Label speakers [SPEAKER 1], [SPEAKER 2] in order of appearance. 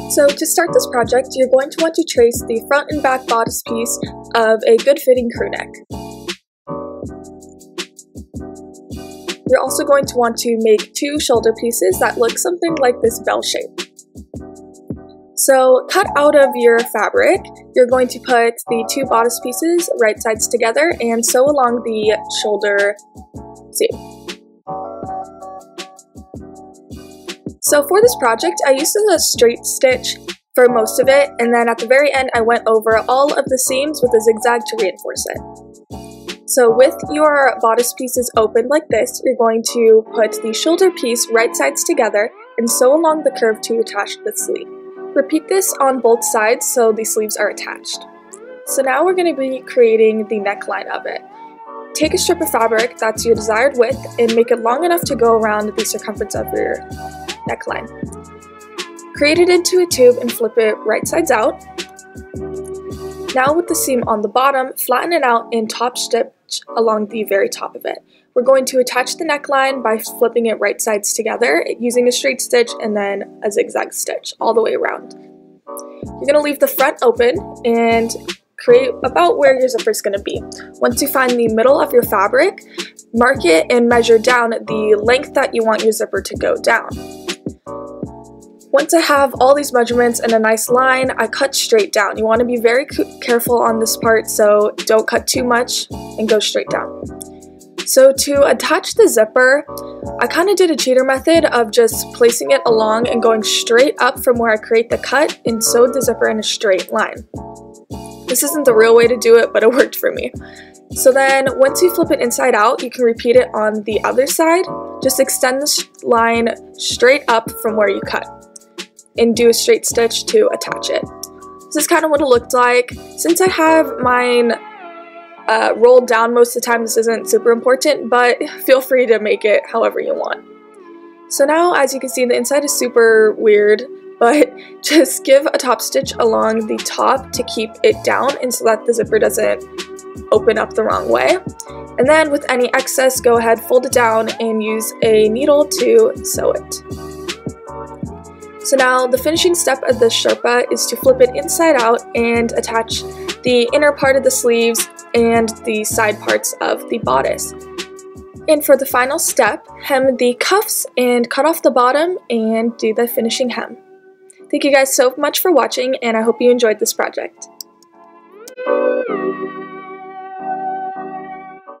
[SPEAKER 1] So to start this project, you're going to want to trace the front and back bodice piece of a good fitting crew neck. You're also going to want to make two shoulder pieces that look something like this bell shape. So cut out of your fabric, you're going to put the two bodice pieces right sides together and sew along the shoulder seam. So for this project, I used a straight stitch for most of it, and then at the very end I went over all of the seams with a zigzag to reinforce it. So with your bodice pieces open like this, you're going to put the shoulder piece right sides together and sew along the curve to attach the sleeve. Repeat this on both sides so the sleeves are attached. So now we're going to be creating the neckline of it. Take a strip of fabric that's your desired width and make it long enough to go around the circumference of your neckline. Create it into a tube and flip it right sides out. Now with the seam on the bottom, flatten it out and top stitch along the very top of it. We're going to attach the neckline by flipping it right sides together using a straight stitch and then a zigzag stitch all the way around. You're going to leave the front open and create about where your zipper is going to be. Once you find the middle of your fabric, mark it and measure down the length that you want your zipper to go down. Once I have all these measurements in a nice line, I cut straight down. You want to be very careful on this part, so don't cut too much and go straight down. So to attach the zipper, I kind of did a cheater method of just placing it along and going straight up from where I create the cut and sewed the zipper in a straight line. This isn't the real way to do it, but it worked for me. So then once you flip it inside out, you can repeat it on the other side. Just extend the line straight up from where you cut and do a straight stitch to attach it. This is kind of what it looked like. Since I have mine rolled down most of the time, this isn't super important, but feel free to make it however you want. So now, as you can see, the inside is super weird, but just give a top stitch along the top to keep it down and so that the zipper doesn't open up the wrong way. And then with any excess, go ahead, fold it down and use a needle to sew it. So now the finishing step of the Sherpa is to flip it inside out and attach the inner part of the sleeves and the side parts of the bodice. And for the final step, hem the cuffs and cut off the bottom and do the finishing hem. Thank you guys so much for watching, and I hope you enjoyed this project.